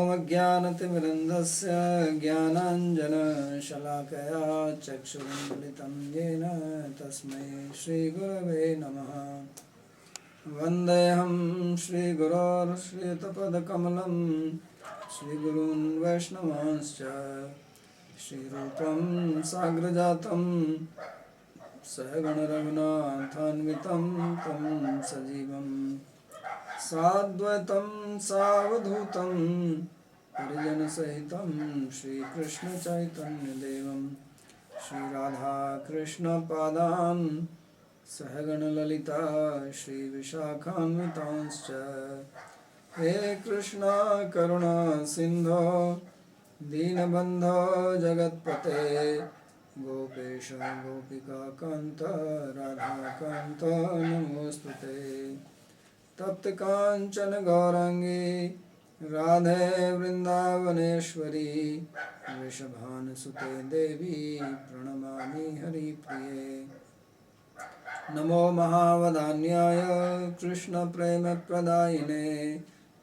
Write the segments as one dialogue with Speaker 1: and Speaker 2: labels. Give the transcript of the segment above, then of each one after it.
Speaker 1: ज्ञानतिमिरन्धस्य ज्ञानाञ्जनशलाकया चक्षुरुन्मिलितं येन तस्मै श्रीगुरवे नमः। वन्देऽहं श्रीगुरोर्श्रीयुतपदकमलं श्रीगुरून् वैष्णवांश्च श्रीरूपं साग्रजातं सहगणरघुनाथान्वितं तं सजीवं साद्वैतं सावधूतं परिजनसहितं श्रीकृष्णचैतन्यदेवं श्रीराधाकृष्णपादान् सहगणललिता श्रीविशाखान्वितांश्च। हे कृष्णा करुणा सिन्धो दीनबन्धो जगत्पते गोपेश गोपिकान्त राधाकान्त नमोऽस्तुते। तप्त कांचन गौरांगी राधे वृंदावनेश्वरी वृषभानुसुते देवी प्रणमामि हरिप्रिये। नमो महावदान्याय कृष्णप्रेमप्रदायिने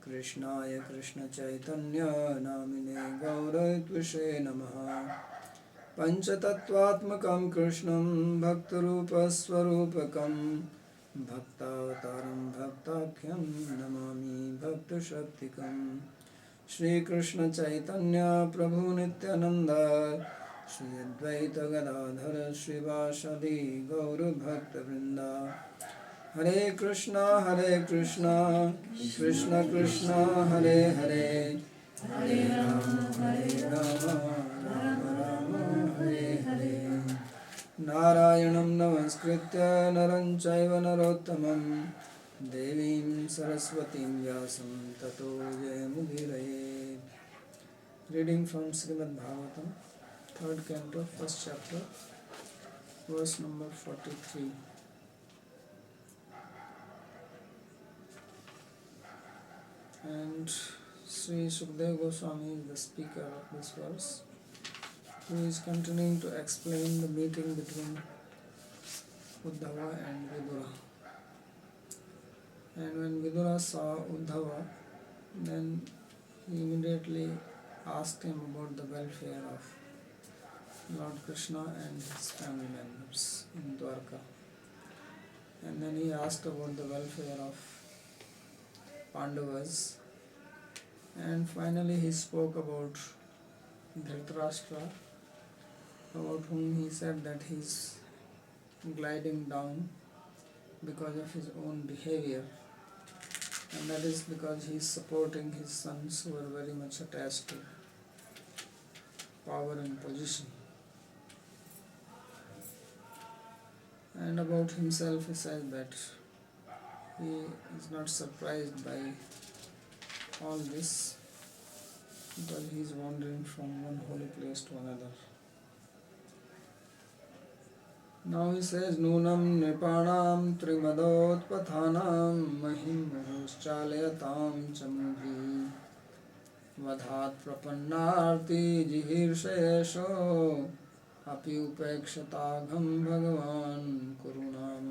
Speaker 1: कृष्णाय कृष्णचैतन्य नामिने गौरत्विषे नमः। पंचतत्त्वात्मकं कृष्णं भक्तरूपस्वरूपकं भक्तावतारं भक्ताख्यं नमामि भक्तशक्तिकं। श्रीकृष्ण चैतन्य प्रभु नित्यानंद श्री अद्वैत गदाधर श्रीवासदि गौरभक्तवृंद। हरे कृष्णा कृष्ण कृष्ण हरे हरे हरे राम राम राम हरे हरे। नारायणं नमस्कृत्य नरं चैव नरोत्तमं देवीं सरस्वतीं व्यासं ततो जयमुदीरये। Reading from Srimad Bhagavatam, 3rd Canto, 1st chapter, verse number 43. And Sri Sukadeva Goswami is the speaker of this verse, who is continuing to explain the meeting between Uddhava and Vidura. And when Vidura saw Uddhava, then he immediately asked him about the welfare of Lord Krishna and his family members in Dwarka. And then he asked about the welfare of Pandavas. And finally he spoke about Dhritarashtra, about whom he said that he is gliding down because of his own behavior, and that is because he is supporting his sons who are very much attached to power and position. And about himself he says that he is not surprised by all this because he is wandering from one holy place to another. Now he says, Nunam Nipanam Trimadotpathanam Mahim Muhuschalayatam Chamudhi Vadhat Prapannarti Jihirshayasho Api Upekshatagham Bhagavan Kurunam.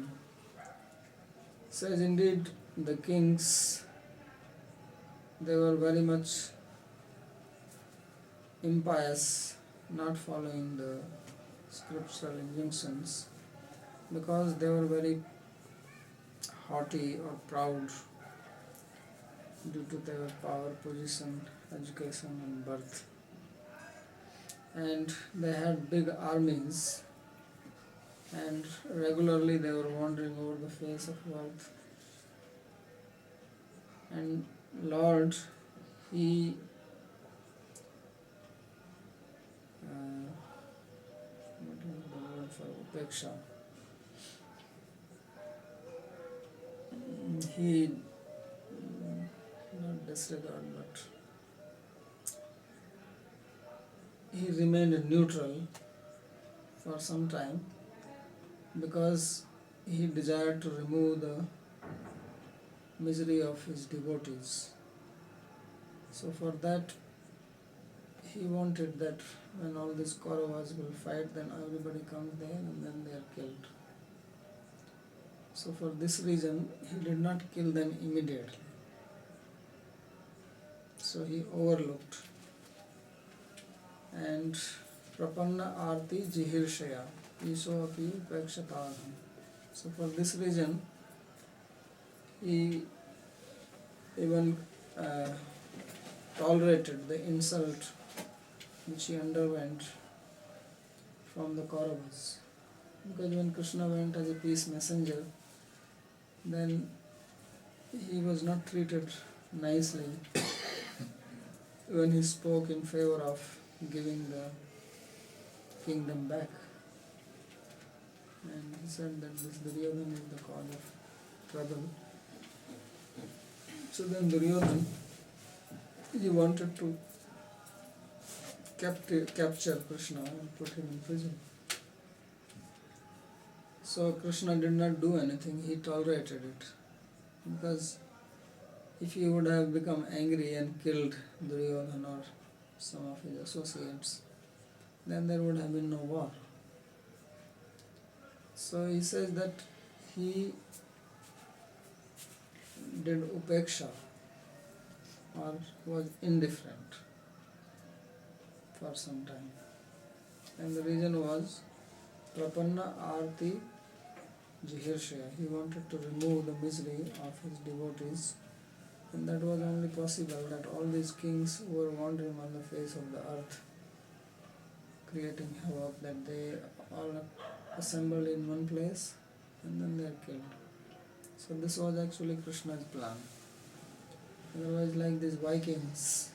Speaker 1: Says, indeed, the kings, they were very much impious, not following the scriptural injunctions, because they were very haughty or proud due to their power, position, education and birth. And they had big armies, and regularly they were wandering over the face of earth. And Lord, He what is the word for upeksha? He not disregard, but he remained neutral for some time because he desired to remove the misery of his devotees. So for that he wanted that when all these Kauravas will fight, then everybody comes there and then they are killed. So for this reason he did not kill them immediately. So he overlooked. And prapanna arti jihirshaya iso api upekshataham. So for this reason, he even tolerated the insult which he underwent from the Kauravas. Because when Krishna went as a peace messenger, then he was not treated nicely when he spoke in favor of giving the kingdom back. And he said that this Duryodhana is the cause of trouble. So then Duryodhana, he wanted to capture Krishna and put him in prison. So Krishna did not do anything, he tolerated it. Because if he would have become angry and killed Duryodhana or some of his associates, then there would have been no war. So he says that he did upeksha, or was indifferent for some time. And the reason was prapanna arti jihirshaya. He wanted to remove the misery of his devotees, and that was only possible that all these kings who were wandering on the face of the earth, creating havoc, that they all assembled in one place and then they are killed. So this was actually Krishna's plan. Otherwise, like these Vikings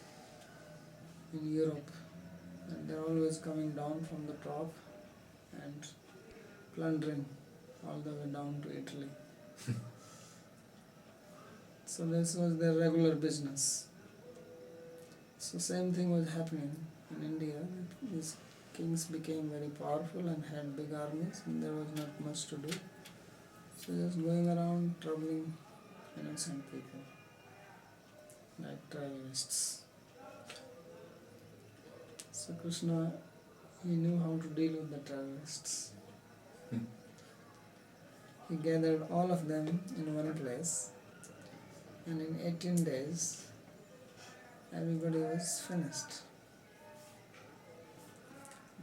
Speaker 1: in Europe, and they're always coming down from the top and plundering all the way down to Italy. So this was their regular business. So same thing was happening in India. These kings became very powerful and had big armies, and there was not much to do. So just going around troubling innocent people like terrorists. So Krishna, he knew how to deal with the terrorists. He gathered all of them in one place, and in 18 days everybody was finished.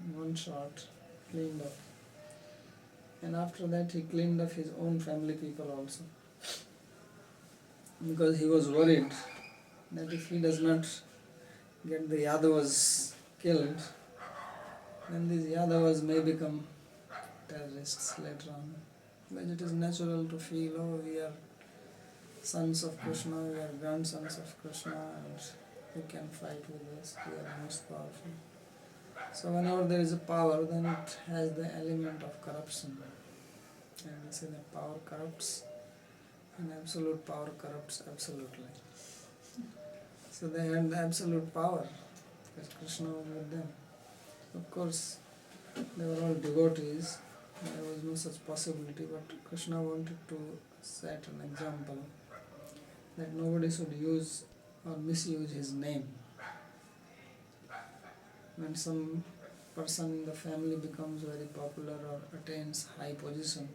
Speaker 1: In one shot, cleaned up. And after that he cleaned up his own family people also. Because he was worried that if he does not get the Yadavas killed, then these Yadavas may become terrorists later on. But it is natural to feel, oh, we are sons of Krishna, we are grandsons of Krishna, and who can fight with us? We are most powerful. So whenever there is a power, then it has the element of corruption. And we say that power corrupts, and absolute power corrupts absolutely. So they had the absolute power, because Krishna was with them. Of course, they were all devotees, there was no such possibility, but Krishna wanted to set an example that nobody should use or misuse his name. When some person in the family becomes very popular or attains high position,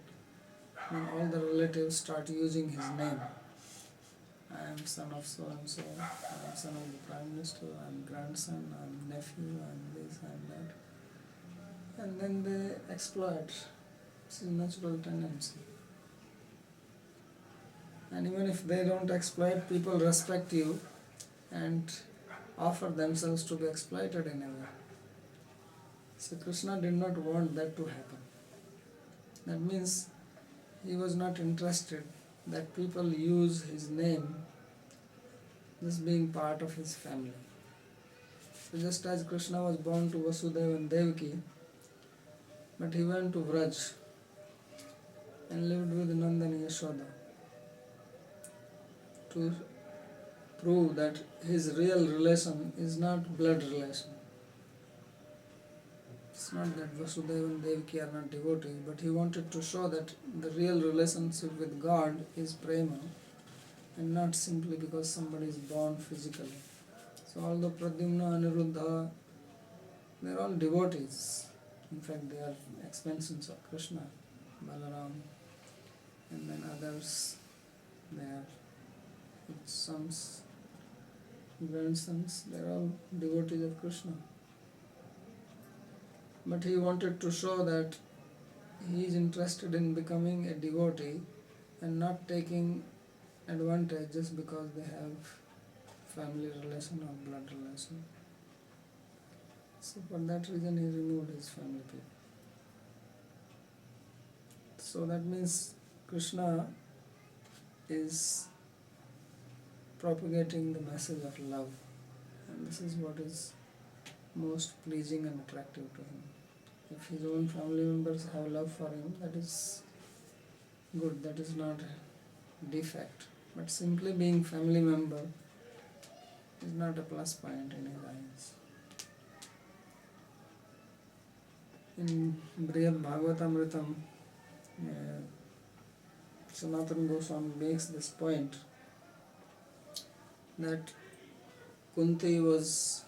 Speaker 1: then all the relatives start using his name. I am son of so and so, I am son of the Prime Minister, I am grandson, I am nephew, I am this, I am that. And then they exploit. It's a natural tendency. And even if they don't exploit, people respect you and offer themselves to be exploited in a way. So Krishna did not want that to happen. That means he was not interested that people use his name just being part of his family. So just as Krishna was born to Vasudeva and Devaki, but he went to Vraj and lived with Nanda and Yashoda to prove that his real relation is not blood relation. It's not that Vasudeva and Devaki are not devotees, but he wanted to show that the real relationship with God is prema, and not simply because somebody is born physically. So although Pradyumna, Aniruddha, they are all devotees. In fact, they are expansions of Krishna, Balaram, and then others, they are its sons. grandsons, they are all devotees of Krishna. But he wanted to show that he is interested in becoming a devotee and not taking advantage just because they have family relation or blood relation. So for that reason he removed his family people. So that means Krishna is propagating the message of love, and this is what is most pleasing and attractive to him. If his own family members have love for him, that is good, that is not a defect. But simply being family member is not a plus point in his eyes. In Brihad Bhagavatamritam, Sanatana Goswami makes this point that Kunti was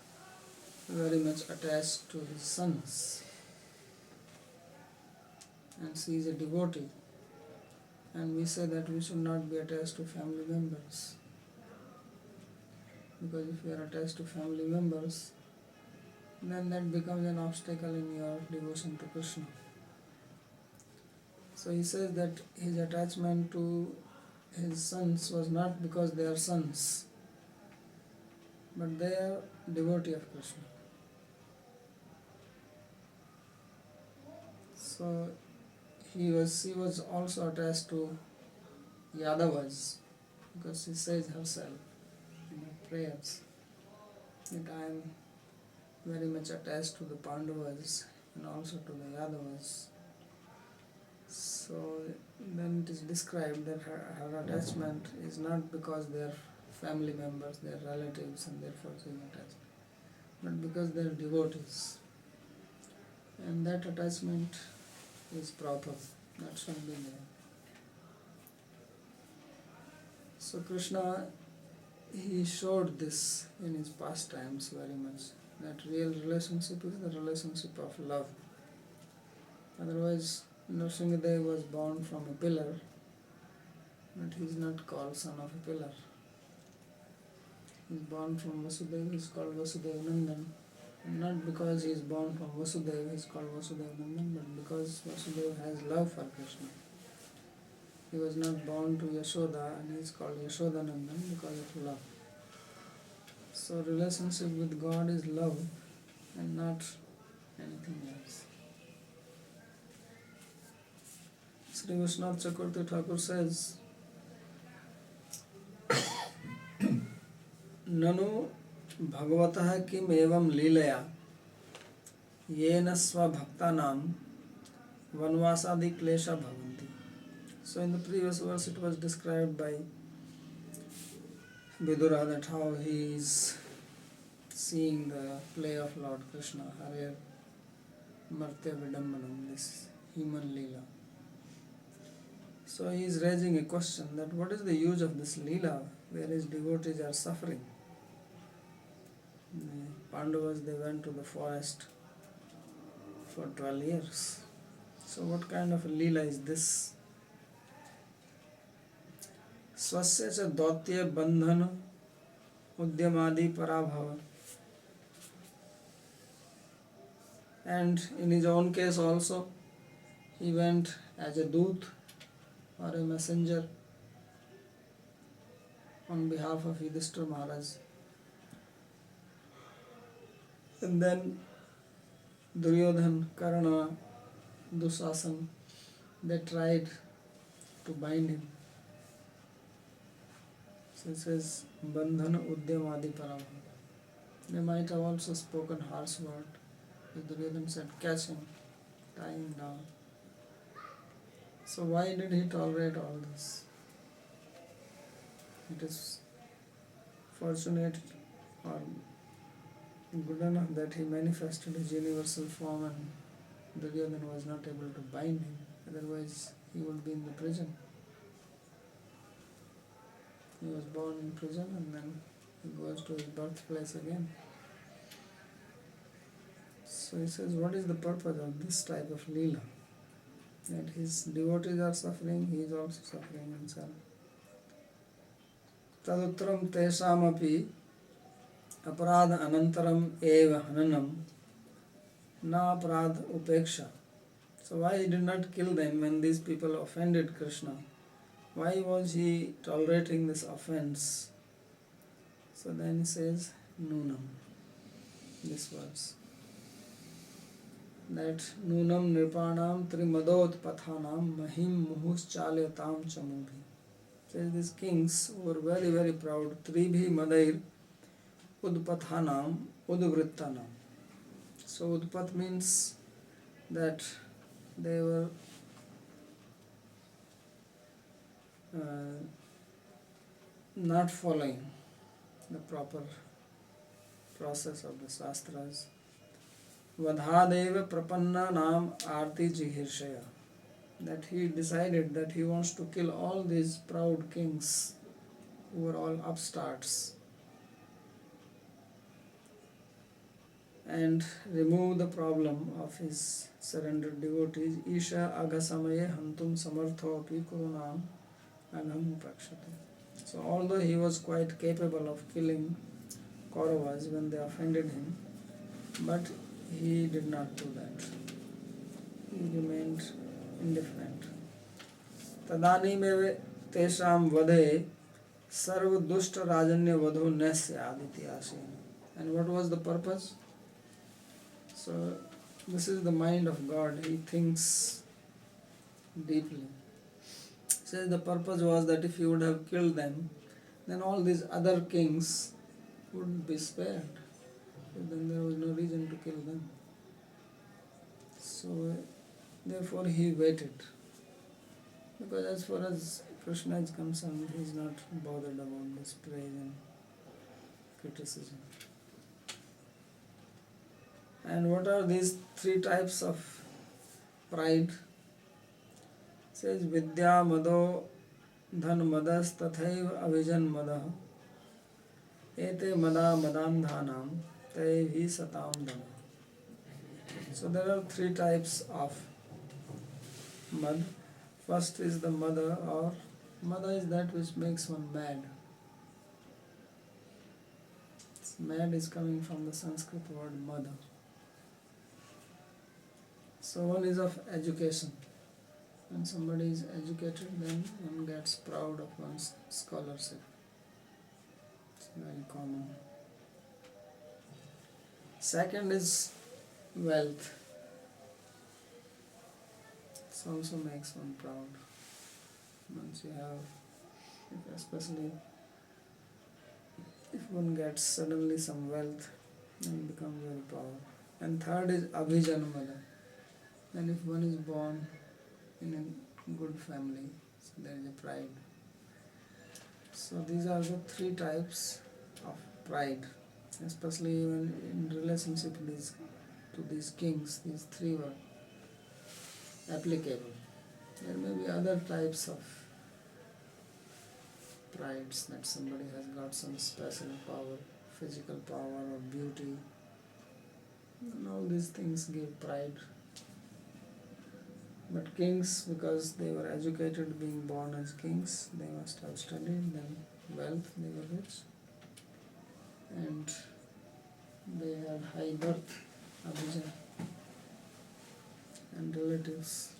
Speaker 1: very much attached to his sons, and she is a devotee, and we say that we should not be attached to family members, because if you are attached to family members, then that becomes an obstacle in your devotion to Krishna. So he says that his attachment to his sons was not because they are sons, but they are devotee of Krishna. So she was also attached to Yadavas, because she says herself in her prayers that I am very much attached to the Pandavas and also to the Yadavas. So then it is described that her attachment is not because they are family members, they are relatives, and therefore she is attached, but because they are devotees. And that attachment is proper, that should be there. So Krishna, he showed this in his pastimes very much, that real relationship is the relationship of love. Otherwise, Nrsimhadev was born from a pillar, but he is not called son of a pillar. He is born from Vasudeva, he is called Vasudeva Nandan. And not because he is born from Vasudeva, he is called Vasudeva Nandan, but because Vasudeva has love for Krishna. He was not born to Yashoda, and he is called Yashoda Nandan because of love. So relationship with God is love and not anything else. Sri Vishwanath Chakravarti Thakur says, Nanu Bhagavatah kim evam leelaya yena sva bhaktanam vanvasadi klesha bhavanti. So in the previous verse it was described by Vidura that how he is seeing the play of Lord Krishna, Hare Martya Vidambanam, this human Leela. So he is raising a question that what is the use of this Leela where his devotees are suffering? The Pandavas, they went to the forest for 12 years. So what kind of a Leela is this? Swasya cha dautya bandhana udyamadi parabhava. And in his own case also, he went as a doot or a messenger on behalf of Yudhishthira Maharaj. And then Duryodhan, Karna, Dusasan, they tried to bind him. So it says, Bandhana Udyamadi Parabhava. They might have also spoken harsh word. Duryodhan said, catch him, tie him down. So why did he tolerate all this? It is fortunate or good enough that he manifested his universal form and Duryodhana was not able to bind him. Otherwise, he would be in the prison. He was born in prison and then he goes to his birthplace again. So he says, what is the purpose of this type of Leela? That his devotees are suffering, he is also suffering himself. Tadutram tesamapi Aparad anantaram eva hananam na aparad upeksha. So why he did not kill them when these people offended Krishna? Why was he tolerating this offense? So then he says, Nunam, these words. That Nunam Nripanam Trimadot Pathanam Mahim Muhus Chalyatam Chamubhi. Says these kings were very, very proud. Tribhi Madair Udpathanam Udvrittanam. So Udpat means that they were not following the proper process of the Shastras. Vadhadeva Prapanna Nam Arti Jihirshaya. That he decided that he wants to kill all these proud kings who were all upstarts and remove the problem of his surrendered devotees. Isha Agasamaye Hantum Samartho Api Kurunam Agam Upakshate. So although he was quite capable of killing Kauravas when they offended him, but he did not do that. He remained indifferent. Tadanimeve tesham vadhe sarva dushta rajanya vadho nasya adityasin. And what was the purpose? So this is the mind of God. He thinks deeply. Says the purpose was that if he would have killed them, then all these other kings would be spared. So then there was no reason to kill them. So therefore he waited. Because as far as Krishna is concerned, he is not bothered about this praise and criticism. And what are these three types of pride? It says Vidya Mado Dhan Madas Tathaiv Avijan Madah Ete Mada Madandhanam Taivi Satam Dana. So there are three types of mad. First is the mada, or mada is that which makes one mad. Mad is coming from the Sanskrit word mada. So one is of education. When somebody is educated, then one gets proud of one's scholarship. It's very common. Second is wealth. It also makes one proud. Once you have, especially if one gets suddenly some wealth, then becomes very proud. And third is abhijanamala. And if one is born in a good family, so there is a pride. So these are the three types of pride, especially when in relationship to these kings. These three were applicable. There may be other types of prides, that somebody has got some special power, physical power or beauty, and all these things give pride. But kings, because they were educated, being born as kings, they must have studied, then wealth, they were rich, and they had high birth, abhijan, and relatives.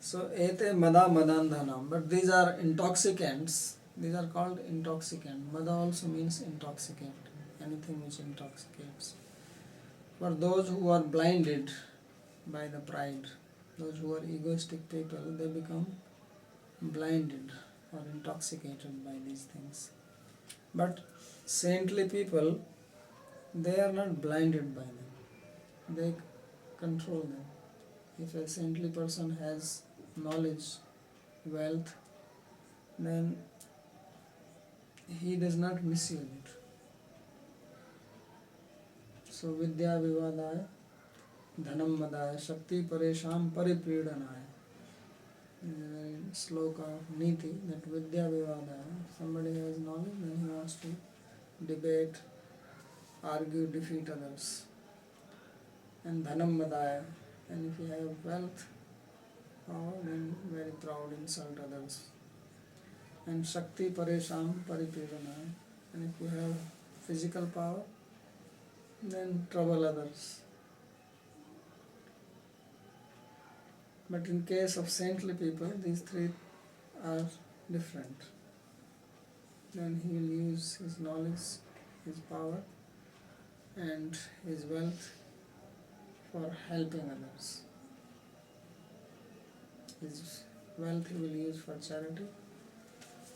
Speaker 1: So, ete mada madandhanam, but these are intoxicants. These are called intoxicant. Mada also means intoxicant, anything which intoxicates. For those who are blinded by the pride, those who are egoistic people, they become blinded or intoxicated by these things. But saintly people, they are not blinded by them. They control them. If a saintly person has knowledge, wealth, then he does not misuse it. So Vidya Vivadaya, Dhanam Madaya, Shakti Paresham Paripridanaya. Sloka of Niti, that Vidya Vivadaya, somebody has knowledge, then he wants to debate, argue, defeat others. And Dhanam Madaya, and if you have wealth, power, then very proud, insult others. and Shakti Paresham Paripirana. And if you have physical power, then trouble others. But in case of saintly people, these three are different. Then he will use his knowledge, his power, and his wealth for helping others. His wealth he will use for charity,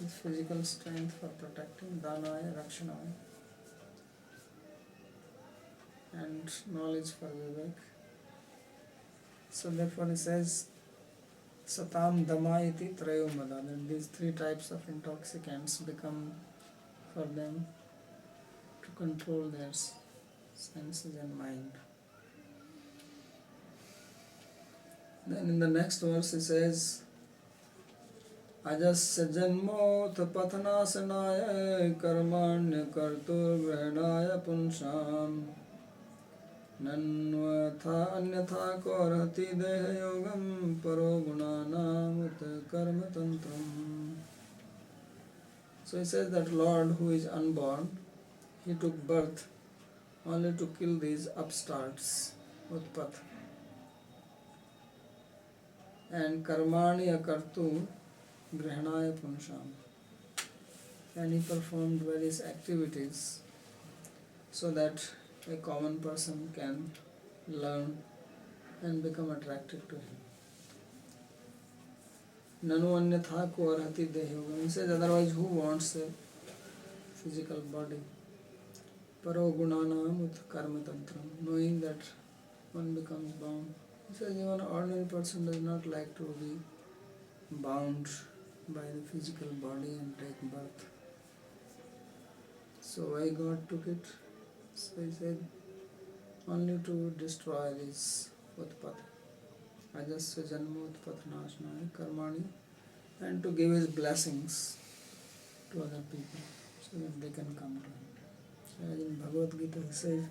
Speaker 1: his physical strength for protecting, Danaya, Rakshanaya, and knowledge for Vivek. So therefore he says, Satam Dama iti Trayomada, that these three types of intoxicants become for them to control their senses and mind. Then in the next verse he says, Ajasya janmot patanasanaya karmanya kartur grahanaya punsham nanvatha anyatha korati deha yogam paro gunanam ut karma tantram. So he says that Lord who is unborn, he took birth only to kill these upstarts, utpat, and karmani akartu grahanaya punsham, and he performed various activities so that a common person can learn and become attracted to him. Nanu anyatha ko arhati dehyogam. He says otherwise who wants a physical body? Paro gunanam ut karma tantram, knowing that one becomes bound. He says even an ordinary person does not like to be bound by the physical body and take birth. So why God took it? So he said only to destroy this utpat, ajasya janma utpat nashnaya karmani, and to give his blessings to other people so that they can come to him. So as in Bhagavad Gita he says,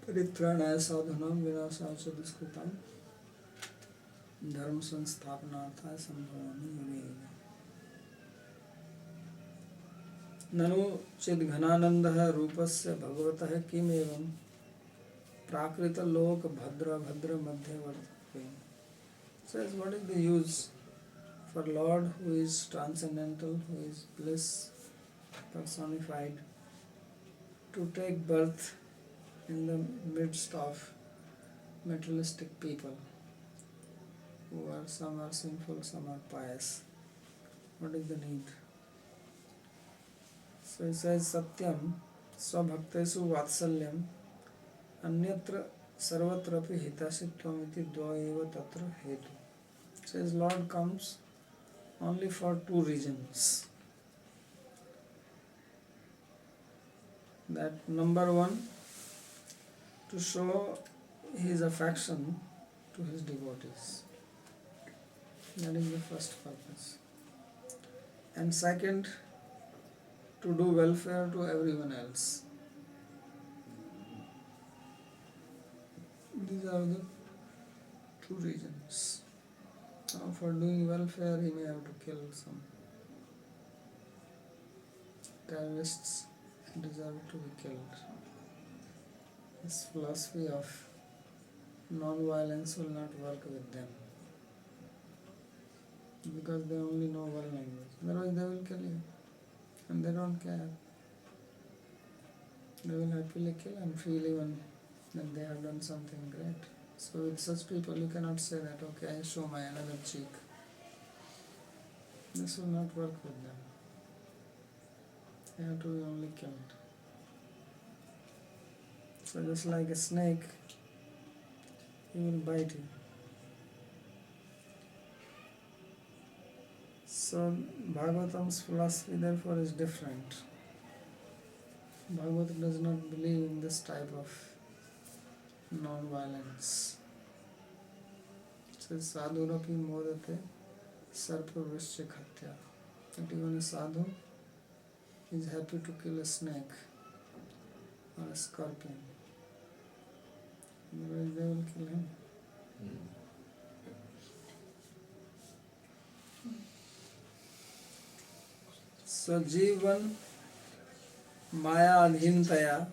Speaker 1: Paritranaya sadhunam vinasaya cha duskritam dharma sansthapanarthaya sambhavami yuge yuge. ननु चिद घनानंदः रूपस्य भगवतः किम एवं प्राकृत लोक भद्र भद्र मध्यवर्ती. Says what is the use for Lord who is transcendental, who is bliss personified, to take birth in the midst of materialistic people who are, some are sinful, some are pious. What is the need? So he says Satyam Swabhaktesu Vatsalyam Anyatra Sarvatrapi Hitasitvam iti dvaeva tatra hetu. Says Lord comes only for two reasons. That number one, to show his affection to his devotees. That is the first purpose. And second, to do welfare to everyone else. These are the two reasons. Now for doing welfare he may have to kill some terrorists, deserve to be killed. This philosophy of non-violence will not work with them, because they only know one language. Otherwise they will kill you, and they don't care. They will happily kill and feel even that they have done something great. So with such people you cannot say that, okay, I show my another cheek. This will not work with them. They have to be only killed. So just like a snake, he will bite you. So Bhagavatam's philosophy therefore is different. Bhagavatam does not believe in this type of non-violence. It says sadhurapi modate sarpa vrishya khatya. That even a sadhu is happy to kill a snake or a scorpion. Otherwise they will kill him. So Jivan Maya Adhintaya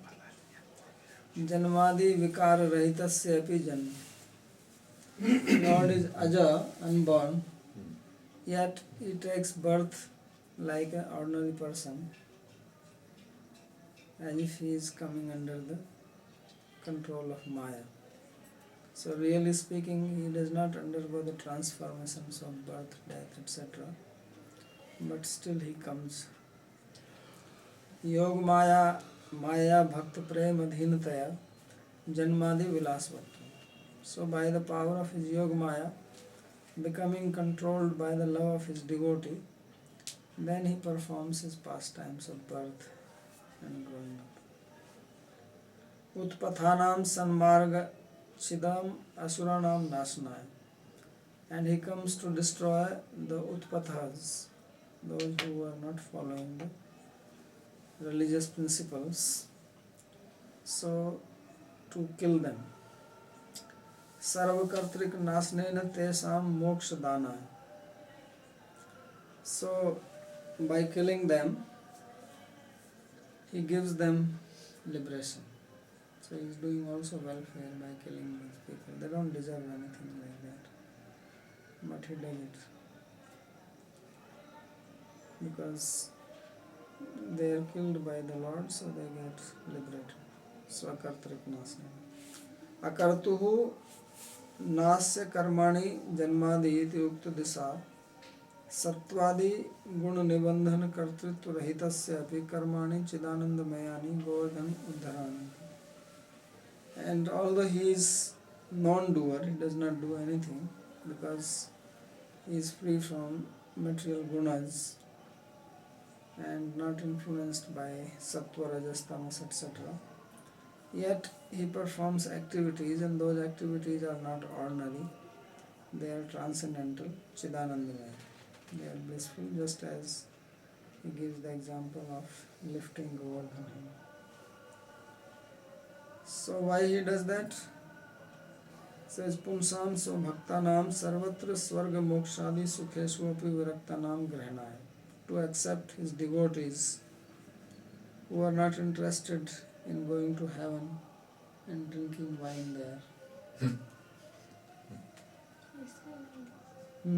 Speaker 1: Janmadi Vikara Rahitasya Api Janma. Lord is Aja, unborn, yet he takes birth like an ordinary person, as if he is coming under the control of Maya. So really speaking, he does not undergo the transformations of birth, death, etc. But still he comes. Yog Maya Maya Bhakta Prem Adhinataya Janmadi Vilasvatva. So by the power of his Yog Maya, becoming controlled by the love of his devotee, then he performs his pastimes of birth and growing up. Utpathanam Sanmarga Chidam Asuranam Nasnaya. And he comes to destroy the Utpathas, those who are not following the religious principles. So, to kill them. Sarvakartrik Nasnena Tesam Moksha Dana. So, by killing them, he gives them liberation. So he is doing also welfare by killing these people. They don't deserve anything like that. But he does it. Because they are killed by the Lord, so they get liberated. Swakartrik Nasna. Akartuhu Nasya Karmani Janmadi iti Ukta Disa Satvadi Guna Nibandhan Kartritva Rahitasya Api Karmani Chidananda Mayani Govardhan Uddharani. And although he is non-doer, he does not do anything because he is free from material gunas and not influenced by sattva, rajas, tamas, etc. Yet he performs activities, and those activities are not ordinary. They are transcendental, chidanandamaya. They are blissful, just as he gives the example of lifting Govardhan. So why he does that? Says Punsam so bhaktanam sarvatra swarga mokshadi sukheswapi viraktanam grahanaya. To accept his devotees who are not interested in going to heaven and drinking wine there.
Speaker 2: They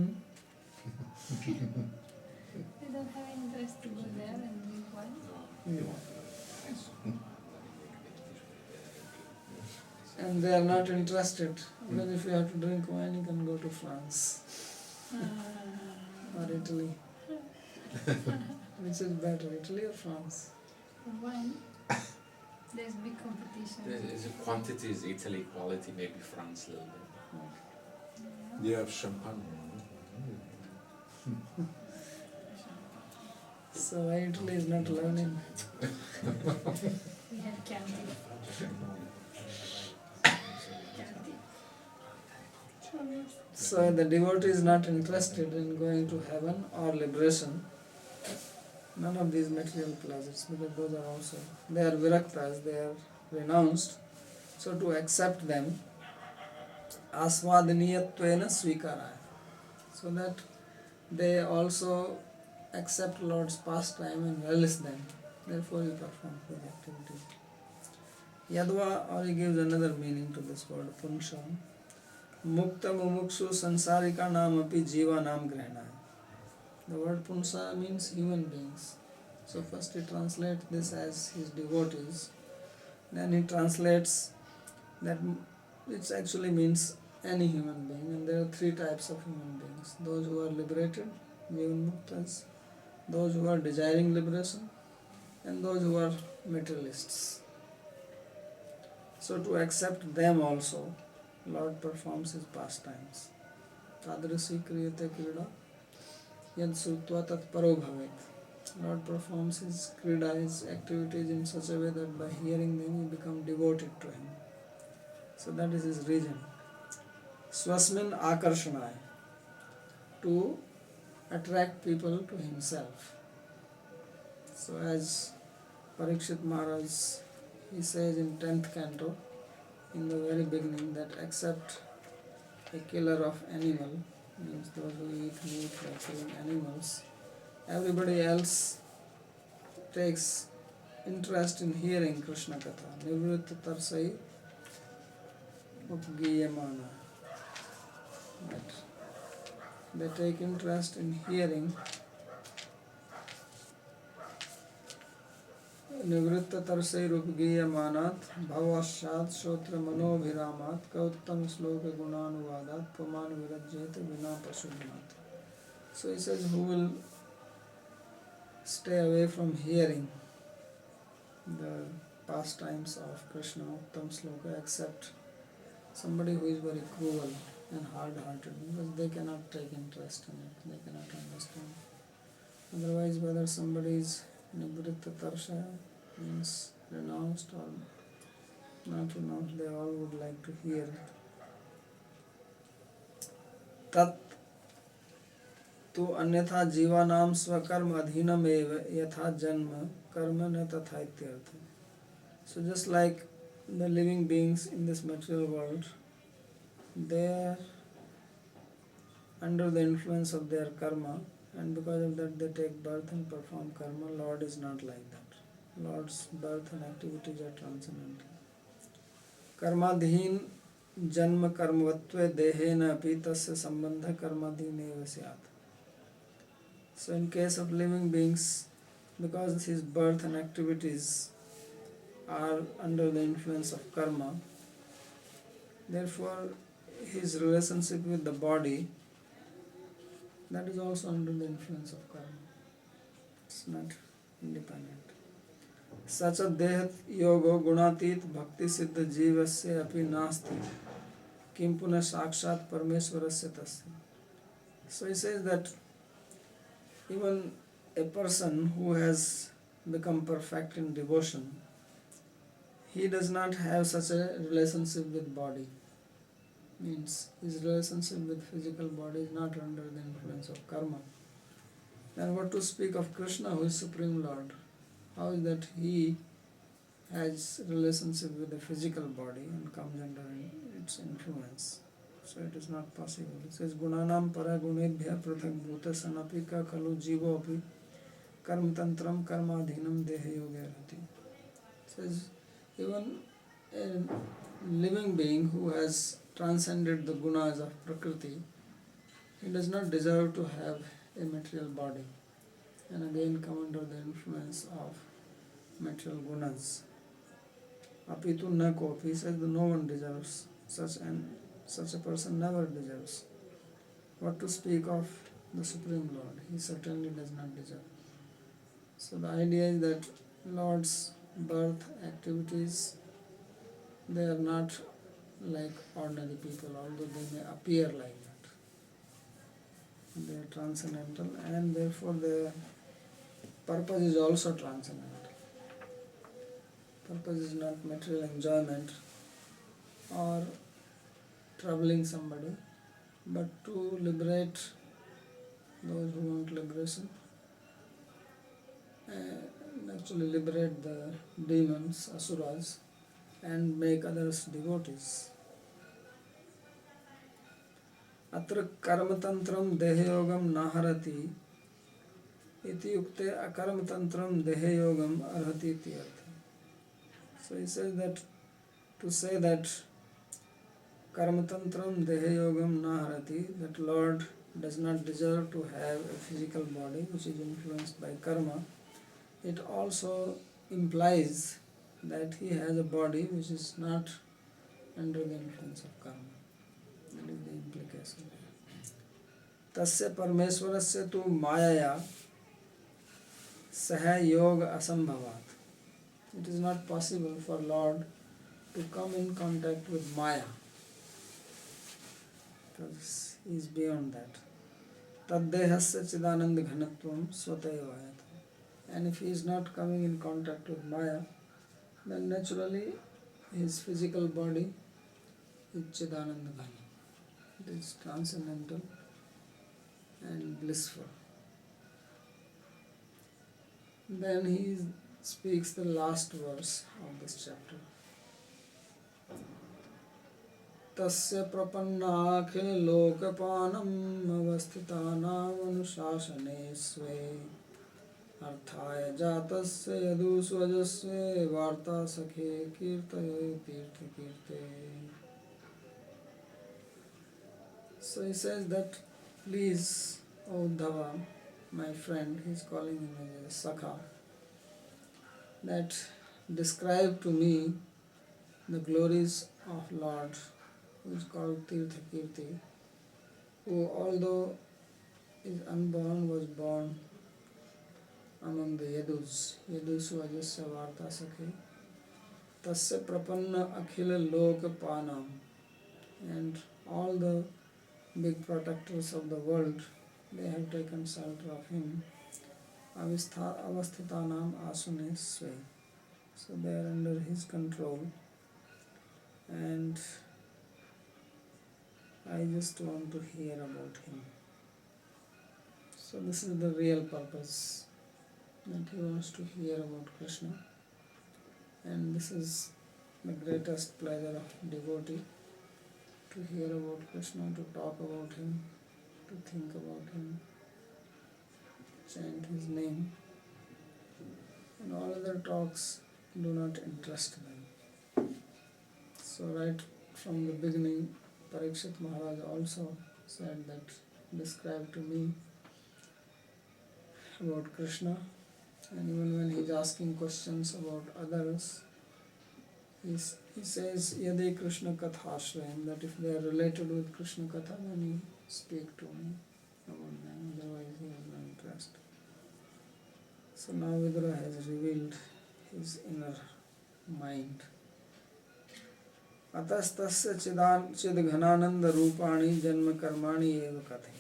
Speaker 2: don't have interest to go there and drink wine?
Speaker 1: Yeah. And they are not interested, because if you have to drink wine, you can go to France or Italy. Which is better, Italy or France?
Speaker 2: For wine, there's big competition.
Speaker 3: The quantity is Italy, quality maybe France a little bit.
Speaker 4: They have champagne.
Speaker 1: So why Italy is not learning?
Speaker 2: We have Canto.
Speaker 1: So the devotee is not interested in going to heaven or liberation. None of these material pleasures, because those are also, they are viraktas, they are renounced. So to accept them, asvadaniyatvena svikaraya. So that they also accept Lord's pastime and relish them. Therefore he performs these activities. Yadva, or he gives another meaning to this word, punsham. Mukta mumuksu sansarika nam api jiva nam grahanaya. The word punsa means human beings. So first he translates this as his devotees. Then he translates that it actually means any human being. And there are three types of human beings. Those who are liberated, jivan muktas, those who are desiring liberation, and those who are materialists. So to accept them also, Lord performs his pastimes. Tadrasi kriyate krida yad sutva tat paro bhavet. Lord performs his krida, his activities in such a way that by hearing them you become devoted to him. So that is his reason. Swasmin akarshanaya, to attract people to himself. So as Parikshit Maharaj, he says in 10th Canto, in the very beginning, that except a killer of animal, means those who eat meat by killing animals, everybody else takes interest in hearing Krishna Katha. Nivritta tarsai upgiyamana. That they take interest in hearing Nivritta tarsai upgiyamanat bhavashat shotra manobhiramat kauttam sloka gunanuvadat puman virajyate vina pasudnat. So he says, who will stay away from hearing the pastimes of Krishna, Uttam Sloka, except somebody who is very cruel and hard-hearted, because they cannot take interest in it, they cannot understand. Otherwise, whether somebody is Nibritta Tarsha, means renounced or not renounced, they all would like to hear it. Tat tu अन्यथा जीवानाम स्वकर्म अधीनम एव यथा जन्म कर्म न तथा इत्यर्थ. So just like the living beings in this material world, they are under the influence of their karma, and because of that they take birth and perform karma. Lord is not like that. Lord's birth and activities are transcendental. Karmadhin janma karmavatve dehena api tasya sambandha karmadhineva syat. So in case of living beings, because his birth and activities are under the influence of karma, therefore his relationship with the body, that is also under the influence of karma. It's not independent. Sacha dehat yogo gunatit bhakti siddha jivasya api nasti kim puna sakshat parmeshwarasya tasya. So he says that even a person who has become perfect in devotion, he does not have such a relationship with body. Means his relationship with physical body is not under the influence of karma. Then what to speak of Krishna, who is Supreme Lord? How is that he has relationship with the physical body and comes under its influence? So it is not possible. It says Gunanam para gunebhya prathak bhuta sanapika khalu jivo api karma tantram karmadhinam deha yoga rati. It says even a living being who has transcended the gunas of Prakriti, he does not deserve to have a material body and again come under the influence of material gunas. Apitu na kopi, says no one deserves such a person never deserves. What to speak of the Supreme Lord? He certainly does not deserve. So the idea is that Lord's birth activities, they are not like ordinary people, although they may appear like that. They are transcendental, and therefore their purpose is also transcendental. Purpose is not material enjoyment or troubling somebody, but to liberate those who want liberation, and actually liberate the demons, asuras, and make others devotees. Atra karmatantram dehayogam naharati iti yukte akarmatantram dehayogam arhati iti artha. So he says that to say that karmatantram dehayogam naharati, that Lord does not deserve to have a physical body which is influenced by karma, it also implies that he has a body which is not under the influence of karma. That is the implication. Tasya parmeshwarasya tu mayaya saha yoga asambhavat. It is not possible for Lord to come in contact with Maya, because he is beyond that. Taddehasya chidananda ghanatvam swatayavayat. And if he is not coming in contact with Maya, then naturally his physical body is chidananda ghana. It is transcendental and blissful. Then he speaks the last verse of this chapter. Tasya prapannakhil lokapanam avasthitanam anusasane sve अर्थाय जातस्य यदुस्वजस्य वार्ता सखे कीर्तये तीर्थ कीर्ते. So he says that, please, O Uddhava, my friend, he is calling him as a Sakha, that describe to me the glories of Lord, who is called Tirtha Kirti, who although is unborn, was born among the Yadus. Yadus Vajasya Varta Sakhi. Tasya Prapanna Akhila Loka Panam. And all the big protectors of the world, they have taken shelter of him. Avasthitanam Asune Sve. So they are under his control. And I just want to hear about him. So this is the real purpose, that he wants to hear about Krishna. And this is the greatest pleasure of devotee, to hear about Krishna, to talk about him, to think about him, chant his name. And all other talks do not interest them. So right from the beginning, Parikshit Maharaj also said that, describe to me about Krishna. And even when he is asking questions about others, he says, Yade Krishna Kathashrayam, that if they are related with Krishna Katha, then you speak to me about them, otherwise he has no interest. So now Vidura has revealed his inner mind. Atastasya chidghanananda rupani janma karmani eva kathe.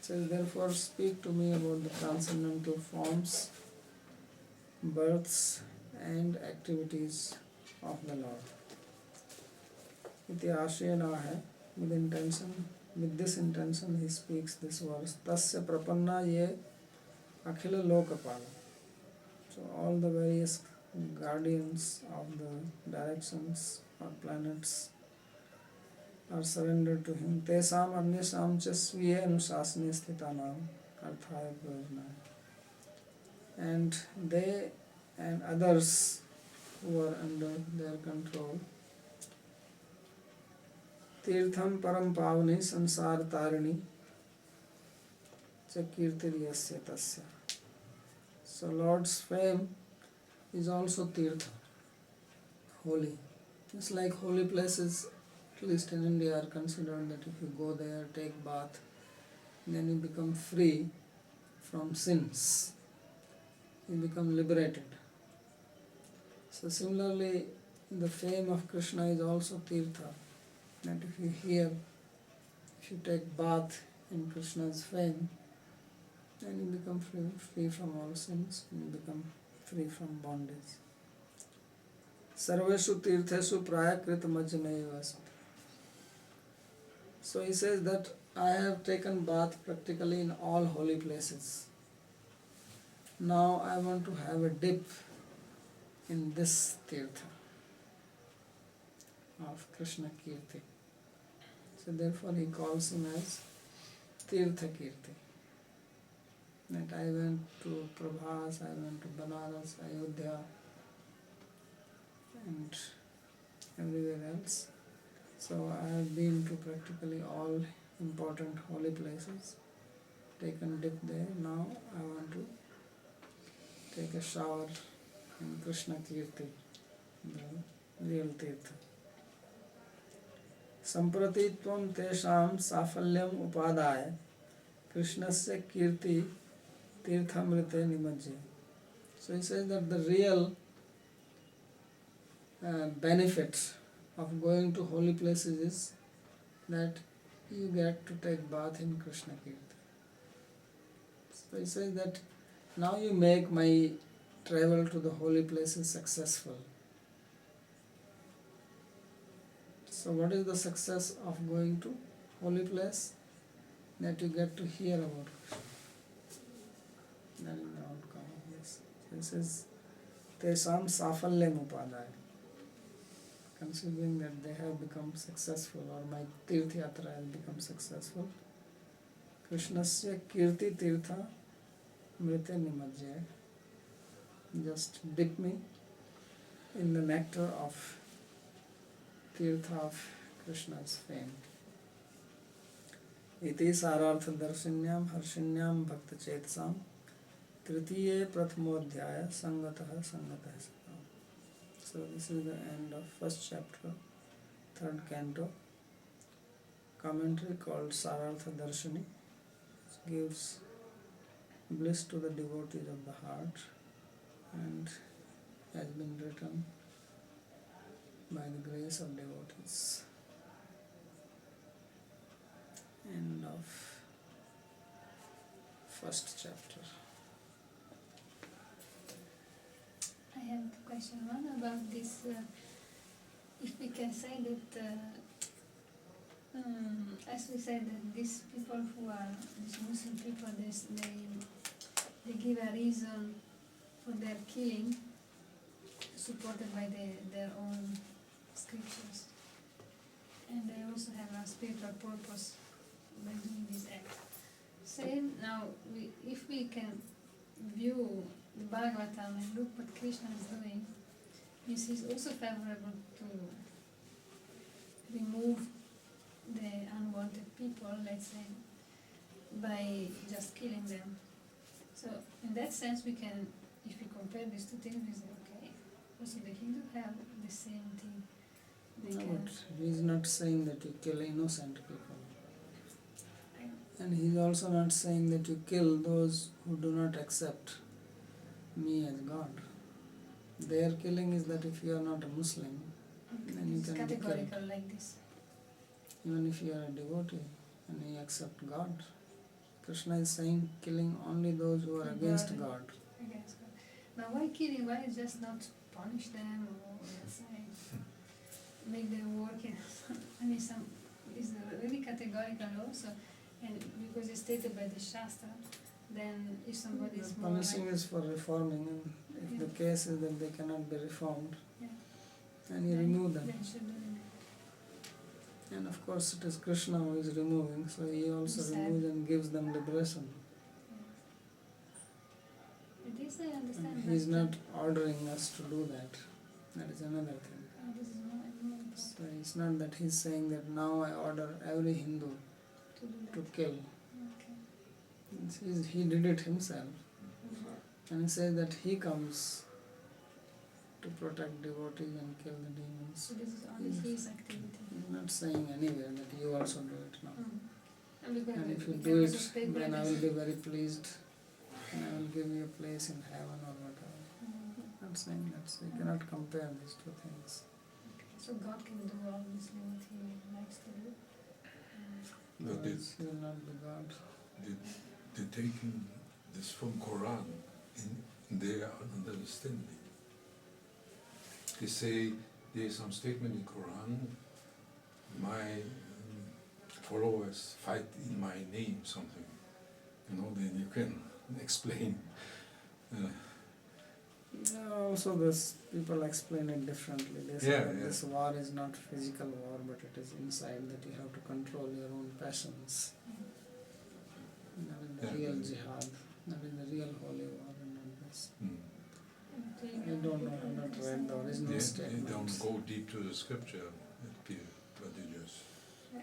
Speaker 1: Says, therefore speak to me about the transcendental forms, births and activities of the Lord. Iti ashayana hai, with this intention he speaks this verse. Tasya prapanna ye akhila lokapala. So all the various guardians of the directions or planets are surrendered to him. Tesam anyasam cha sviya anusasane sthitanam arthaya prayojana. And they and others who are under their control, Tirtham param pavani sansar tarini cha kirtiriyasya tasya. So Lord's fame is also Tirtha, holy. It's like holy places, at least in India, are considered that if you go there, take bath, then you become free from sins. You become liberated. So similarly, the fame of Krishna is also Tirtha. That if you take bath in Krishna's fame, then you become free from all sins, and you become free from bondage. Sarveshu tirtheshu prayakrit majjamevasati. So he says that I have taken bath practically in all holy places. Now I want to have a dip in this tirtha of Krishna Kirti. So therefore he calls him as Tirtha Kirti. That I went to Prabhas, I went to Banaras, Ayodhya, and everywhere else. So I have been to practically all important holy places, taken dip there. Now I want to take a shower in Krishna Kirti, the real Tirtha. Samprati tvam tesham safalyam upadaya Krishnasya kirti tirthamrite nimajje. So he says that the real benefit of going to holy places is that you get to take bath in Krishna Kirti. So he says that now you make my travel to the holy places successful. So what is the success of going to holy place? That you get to hear about Krishna. That is the outcome of this. So it says, Tesam safalyam upadaya. Considering that they have become successful, or my Tirth Yatra has become successful, Krishnasya kirti tirtha mrite nimajya. just dip me in the nectar of Tirtha of Krishna's fame. Iti sarartha darshinyam harshinyam bhakta chetasam tritiye prathamodhyaya sangatah sangatah sakam. So this is the end of first chapter, third canto. Commentary called Sarartha Darshini, which gives bliss to the devotees of the heart and has been written by the grace of devotees. End of first chapter.
Speaker 2: I have question one about this. If we can say that, as we said, that these people who are these Muslim people, they give a reason for their killing, supported by their own scriptures, and they also have a spiritual purpose by doing this act. Same now, if we can view the Bhagavatam and look what Krishna is doing, means he's also favorable to remove the unwanted people, let's say, by just killing them. So in that sense we can, if we compare these two things, we say, okay, also the Hindu have the same thing. They
Speaker 1: No,
Speaker 2: can,
Speaker 1: but he is not saying that you kill innocent people. And he is also not saying that you kill those who do not accept me as God. Their killing is that if you are not a Muslim, then you
Speaker 2: it's
Speaker 1: can be killed.
Speaker 2: categorical like this.
Speaker 1: Even if you are a devotee and you accept God. Krishna is saying killing only those who are against God.
Speaker 2: Against God. Now why killing? Why just not punish them or let's say make them work in I mean some is really categorical also, and because it's stated by the Shastra, then if somebody is more
Speaker 1: Punishing
Speaker 2: like,
Speaker 1: is for reforming, and if the case is that they cannot be reformed,
Speaker 2: yeah,
Speaker 1: then you remove them.
Speaker 2: then should do it.
Speaker 1: And of course it is Krishna who is removing, so he also
Speaker 2: Sad.
Speaker 1: removes and gives them liberation.
Speaker 2: It is, I understand.
Speaker 1: And he is
Speaker 2: but,
Speaker 1: not ordering us to do that. That is another thing.
Speaker 2: this is more important
Speaker 1: So it's not that he is saying that now I order every Hindu
Speaker 2: to do
Speaker 1: to
Speaker 2: that.
Speaker 1: kill.
Speaker 2: Okay.
Speaker 1: He did it himself. And he says that he comes to protect devotees and kill the demons.
Speaker 2: So this is only
Speaker 1: Yes.
Speaker 2: his activity.
Speaker 1: He's not saying anywhere that you also do it now.
Speaker 2: And because
Speaker 1: And if
Speaker 2: we
Speaker 1: you
Speaker 2: can
Speaker 1: do
Speaker 2: also
Speaker 1: it,
Speaker 2: state
Speaker 1: then
Speaker 2: that
Speaker 1: I
Speaker 2: as-
Speaker 1: will be very pleased and I will give you a place in heaven or whatever. I'm not saying that, so you cannot compare these two things.
Speaker 2: So God can do obviously what he likes to do.
Speaker 4: But
Speaker 1: Otherwise, he will not be God.
Speaker 4: they're taking this from Quran in their understanding. They say there's some statement in Quran, my followers fight in my name, something. Then you can explain.
Speaker 1: Yeah, also this people explain it differently. They say
Speaker 4: Yeah,
Speaker 1: that
Speaker 4: yeah.
Speaker 1: this war is not physical war, but it is inside, that you have to control your own passions. That is the
Speaker 4: Yeah.
Speaker 1: real jihad, that is the real holy war, and not this.
Speaker 4: Mm.
Speaker 1: I don't know, I have not read the original
Speaker 4: They
Speaker 1: statements.
Speaker 4: don't go deep to the scripture, but they just.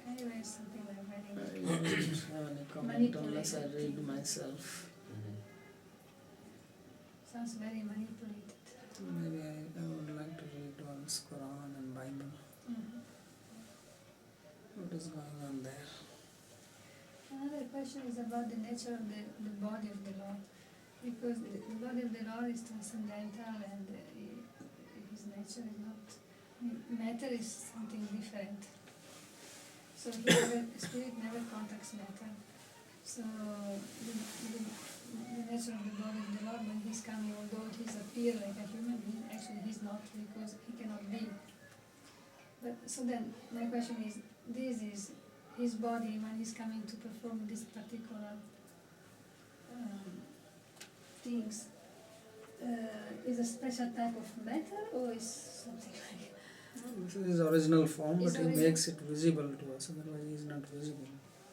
Speaker 2: Anyway, it's something like
Speaker 1: I
Speaker 2: very
Speaker 1: don't have any comment unless I read myself.
Speaker 2: sounds very manipulated.
Speaker 1: Maybe I would like to read once Quran and Bible. What is going on there?
Speaker 2: Another question is about the nature of the body of the Lord, because the body of the Lord is transcendental and his nature is not, matter is something different. So spirit never contacts matter. So the nature of the body of the Lord, when he's coming, although he's appear like a human being, actually he's not, because he cannot be. But so then my question is, this is his body when he's coming to perform this particular things. Is a special type of matter or is something like?
Speaker 1: This is his original form, but
Speaker 2: His
Speaker 1: he
Speaker 2: original-
Speaker 1: makes it visible to us, otherwise he is not visible.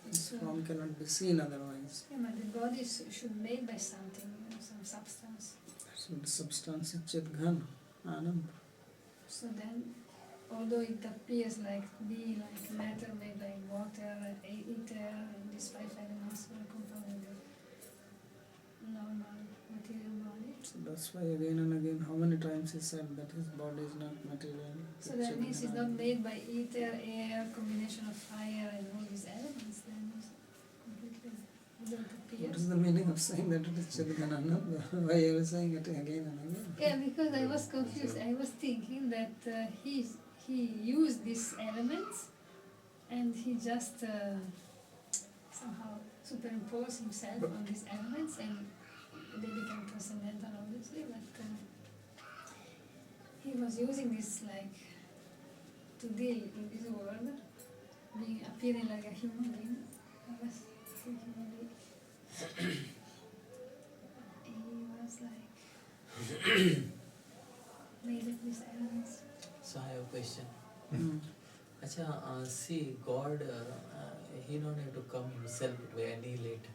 Speaker 1: His
Speaker 2: So-
Speaker 1: form cannot be seen otherwise.
Speaker 2: Yeah, but the body should made by something, some substance.
Speaker 1: That's absolute substance is Chit Ghan, Anand.
Speaker 2: So then, although it appears like matter made like water, ether, and these five elements were composing the normal material body.
Speaker 1: So that's why again and again, how many times he said that his body is not material.
Speaker 2: So that means it's not made by ether, air, combination of fire and all these elements, then it's completely, although it
Speaker 1: What
Speaker 2: appears.
Speaker 1: is the meaning of saying that it is Chit Ghan Anand? Why are you saying it again and again?
Speaker 2: Yeah, because I was confused. I was thinking that he used these elements and he just somehow superimposed himself on these elements and they became transcendental, obviously, but he was using this like to deal in this world, appearing like a human being. I was thinking maybe he was like made of these elements.
Speaker 5: So I have a question.
Speaker 1: Mm.
Speaker 5: Acha, see, God, he don't have to come himself to annihilate,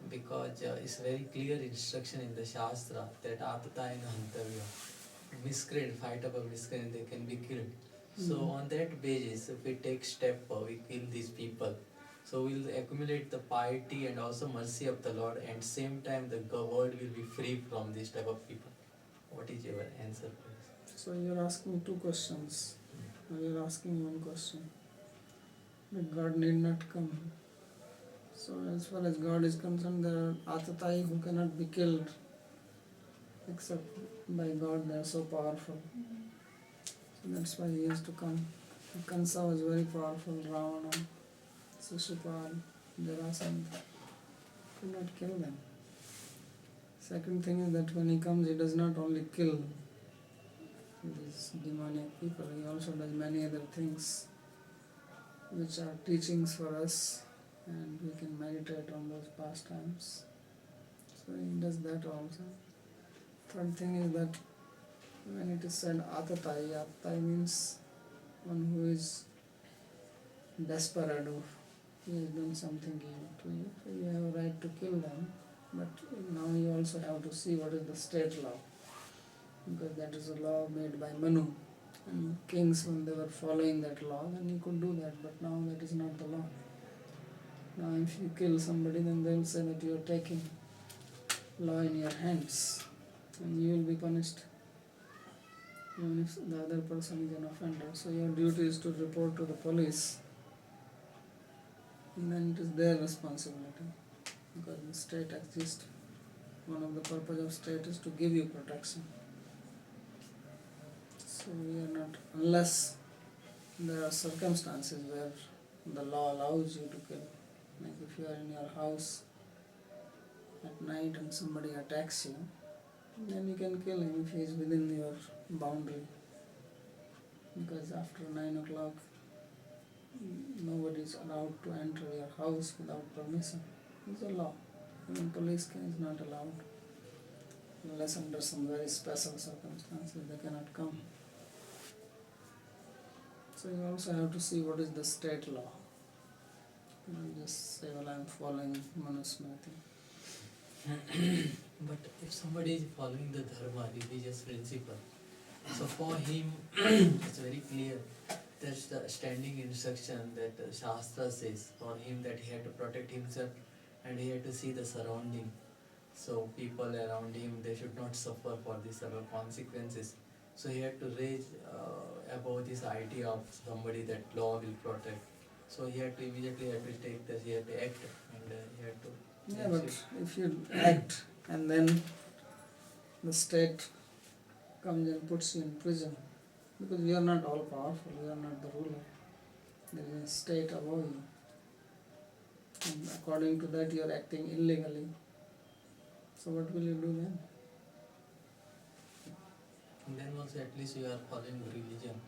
Speaker 5: because it's very clear instruction in the Shastra that Atatayana Hantavya, miscreant, fight up a miscreant, they can be killed. So on that basis, if we take step, we kill these people. So we'll accumulate the piety and also mercy of the Lord, and same time the world will be free from this type of people. What is your answer, please?
Speaker 1: So you're asking two questions. Or you're asking one question. That God need not come. So as far as God is concerned, there are Atatai who cannot be killed except by God. They are so powerful. So that's why he has to come. Kansa was very powerful. Ravana, Shishupal, Jarasandha. Could not kill them. Second thing is that when he comes, he does not only kill these demonic people, he also does many other things which are teachings for us, and we can meditate on those pastimes. So he does that also. Third thing is that when it is said Atatai means one who is desperado, he has done something evil to you, so you have a right to kill them, but now you also have to see what is the state law, because that is a law made by Manu, and kings, when they were following that law, then you could do that, but now that is not the law. Now if you kill somebody, then they will say that you are taking law in your hands and you will be punished even if the other person is an offender. So your duty is to report to the police, and then it is their responsibility, because the state exists. One of the purpose of state is to give you protection. So we are not, unless there are circumstances where the law allows you to kill. Like if you are in your house at night and somebody attacks you, then you can kill him if he is within your boundary. Because after 9 o'clock, nobody is allowed to enter your house without permission. It's a law. Even police is not allowed. Unless under some very special circumstances, they cannot come. So you also have to see what is the state law. You don't just say, well, I am following Manusmriti.
Speaker 5: But if somebody is following the dharma, religious principle, so for him it's very clear. There's the standing instruction that the Shastra says for him that he had to protect himself and he had to see the surrounding. So people around him, they should not suffer for these other consequences. So he had to raise about this idea of somebody that law will protect. So he had to immediately take this, he had to act, and he had to.
Speaker 1: Yeah, but if you act and then the state comes and puts you in prison, because we are not all powerful, we are not the ruler. There is a state above you. And according to that, you are acting illegally. So what will you do then?
Speaker 5: And then also at least you are following the religion,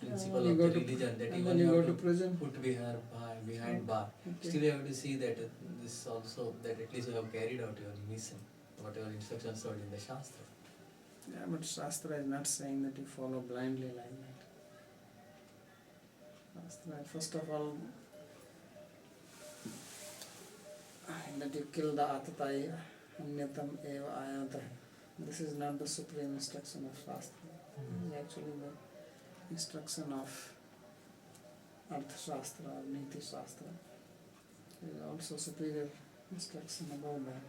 Speaker 1: Yeah,
Speaker 5: principle
Speaker 1: when
Speaker 5: of
Speaker 1: you
Speaker 5: the
Speaker 1: go to
Speaker 5: religion that
Speaker 1: and
Speaker 5: you
Speaker 1: then
Speaker 5: only
Speaker 1: you go
Speaker 5: have
Speaker 1: to
Speaker 5: to
Speaker 1: prison.
Speaker 5: put behind bar.
Speaker 1: Okay.
Speaker 5: Still you have to see that this also, that at least you have carried out your mission, whatever instructions are in the Shastra.
Speaker 1: Yeah, but Shastra is not saying that you follow blindly like that. Shastra, first of all, that you kill the Atatai, Anyatam Eva Ayata. this is not the supreme instruction of Shastra. It is actually the instruction of Artha Shastra or Niti Shastra. There is also superior instruction about that.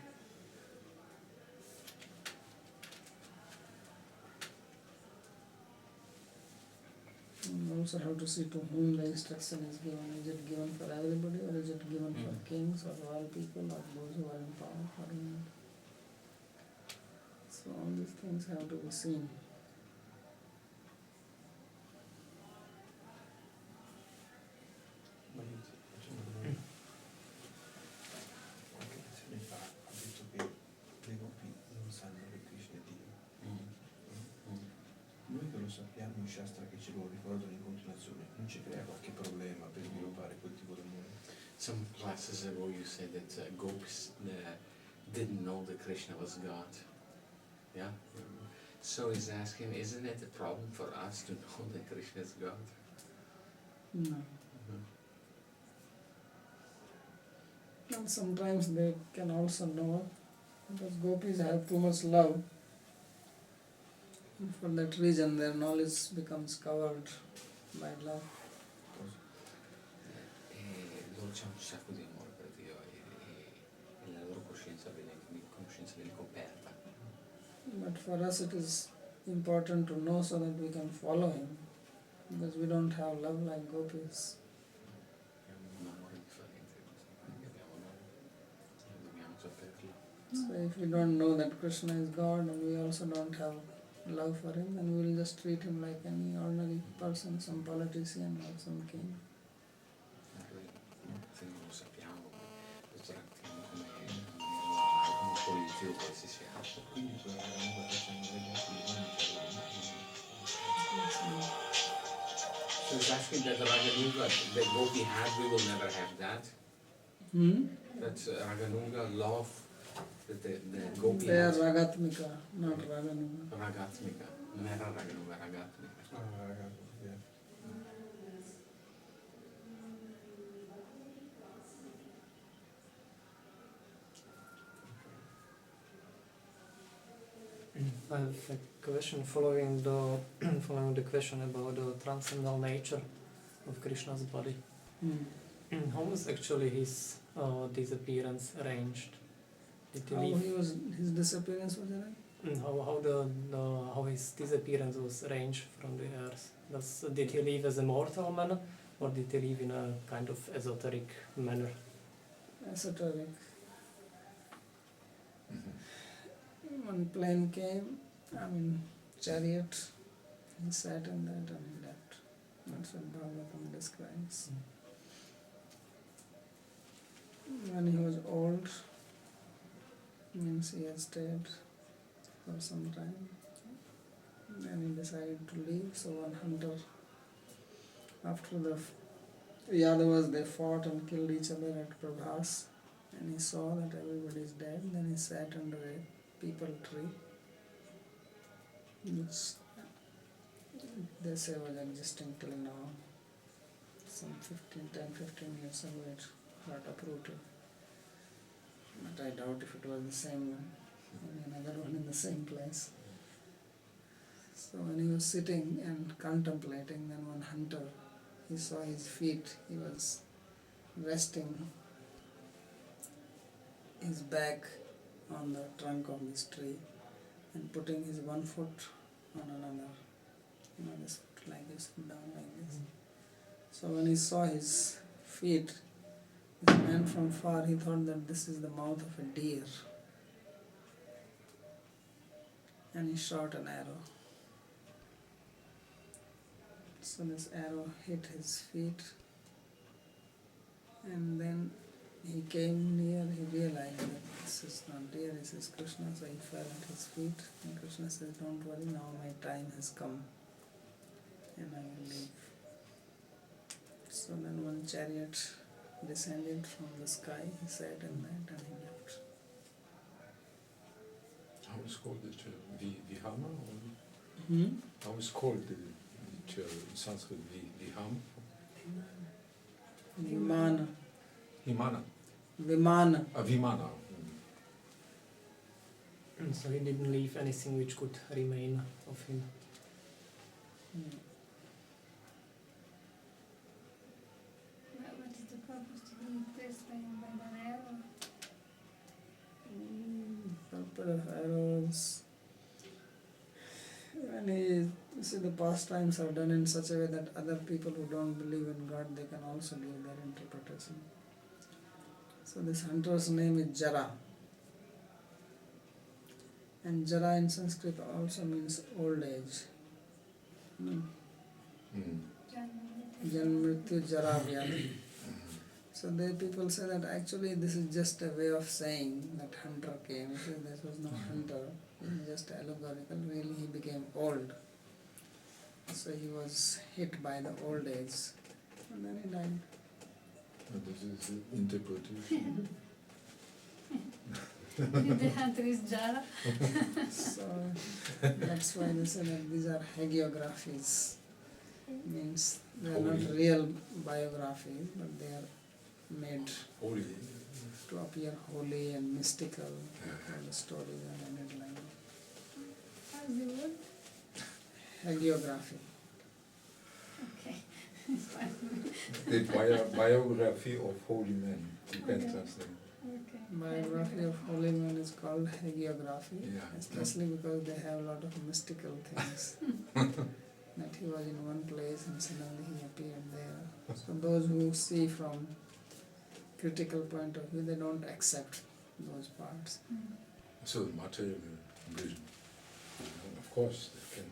Speaker 1: You also have to see to whom the instruction is given. Is it given for everybody, or is it given for kings or royal people or those who are in power or in? So all these things have to be seen.
Speaker 6: Ha detto che le gopi non sanno che Krishna è Dio. Noi che lo sappiamo in Shastra che ce lo ricordano in continuazione, non ci crea qualche problema per sviluppare quel tipo di amore?
Speaker 3: Some classes ago you said that gopis didn't know that Krishna was God. Yeah? So he's asking, isn't it a problem for us to know that Krishna is God?
Speaker 1: No. And sometimes they can also know, because gopis have too much love. And for that reason their knowledge becomes covered by love.
Speaker 3: Loro c'è un sacco di amore per Dio e la loro conoscenza viene coperta.
Speaker 1: But for us it is important to know so that we can follow him, because we don't have love like gopis.
Speaker 3: Un amore differente, abbiamo noi, dobbiamo saperlo.
Speaker 1: So if we don't know that Krishna is God and we also don't have love for him, then we will just treat him like any ordinary person, some politician or some king.
Speaker 3: Se non lo sappiamo, lo trattiamo come un politico qualsiasi altro.
Speaker 6: Quindi quella roba che ci hanno legato non ce
Speaker 3: So it's asking that Raganuga, that Gopi had, we will never have that. That Raganuga love that the Gopi
Speaker 1: They are
Speaker 3: had.
Speaker 1: Ragatmika, not Raganuga.
Speaker 3: Ragatmika. Non era Raganuga, Ragatmika.
Speaker 7: I have a question following the question about the transcendental nature of Krishna's body. How was actually his disappearance arranged? Did he
Speaker 1: How
Speaker 7: leave?
Speaker 1: his disappearance was arranged?
Speaker 7: How his disappearance was arranged from the earth? Did he leave as a mortal man, or did he leave in a kind of esoteric manner?
Speaker 1: Esoteric. One plane came, chariot, he sat in that and he left. That's what Bhagavatam describes. When he was old, means he had stayed for some time. Then he decided to leave, so one hunter, after the Yadavas, they fought and killed each other at Prabhas, and he saw that everybody is dead. Then he sat under a peepal tree, which they say was existing till now. Some 10-15 years ago it got uprooted. But I doubt if it was the same one, maybe another one in the same place. So when he was sitting and contemplating, then one hunter, he saw his feet, he was resting his back on the trunk of this tree and putting his one foot on another, this foot like this, down like this. So when he saw his feet, this man from far, he thought that this is the mouth of a deer, and he shot an arrow. So this arrow hit his feet, and then he came near, he realized that this is not deer, this is Krishna, so he fell at his feet, and Krishna says, "Don't worry, now my time has come and I will leave." So then one chariot descended from the sky, he sat in that and he left.
Speaker 4: How is called the chair? Vihama?
Speaker 1: Hmm?
Speaker 4: How is called the chair in Sanskrit? Viham?
Speaker 1: Vimana.
Speaker 4: Himana?
Speaker 1: Vimana.
Speaker 4: Vimana.
Speaker 7: So he didn't leave anything which could remain of him.
Speaker 2: What is the purpose to be replaced by the arrow?
Speaker 1: Purpose of arrows. When you see, the pastimes are done in such a way that other people who don't believe in God, they can also give their interpretation. So this hunter's name is Jara. And Jara in Sanskrit also means old age. Janma Mrityu Jara Vyadhi. So the people say that actually this is just a way of saying that hunter came. So this was not hunter, it was just allegorical. Really he became old. So he was hit by the old age and then he died.
Speaker 4: This is interpretation.
Speaker 2: The hunter is Jara.
Speaker 1: So that's why they say that these are hagiographies. Means they are not
Speaker 4: Holy.
Speaker 1: real biographies, but they are made
Speaker 4: Holy.
Speaker 1: to appear holy and mystical. All the stories are ended like
Speaker 2: How's the word?
Speaker 1: hagiography.
Speaker 2: Okay. It's fine.
Speaker 4: The biography of holy men. You can
Speaker 2: Okay.
Speaker 4: translate.
Speaker 2: Okay.
Speaker 1: Biography of holy men is called hagiography,
Speaker 4: Yeah.
Speaker 1: especially because they have a lot of mystical things. That he was in one place and suddenly he appeared there. So those who see from critical point of view, they don't accept those parts.
Speaker 2: Mm.
Speaker 4: So the material vision. Of course, they can.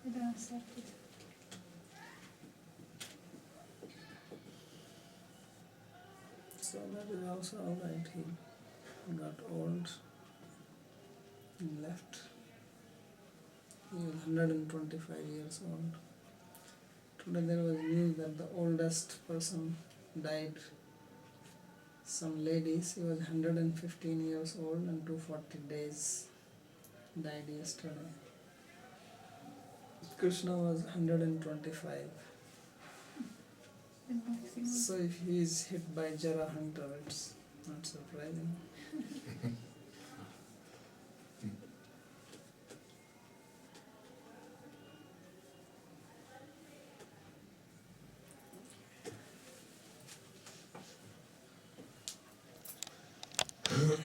Speaker 2: I don't accept it.
Speaker 1: So that is also alright. He got old and left. He was 125 years old. Today there was news that the oldest person died. Some lady, she was 115 years old and 240 days, died yesterday. Krishna was 125.
Speaker 2: The maximum.
Speaker 1: So if he is hit by Jara hunter, it's not surprising.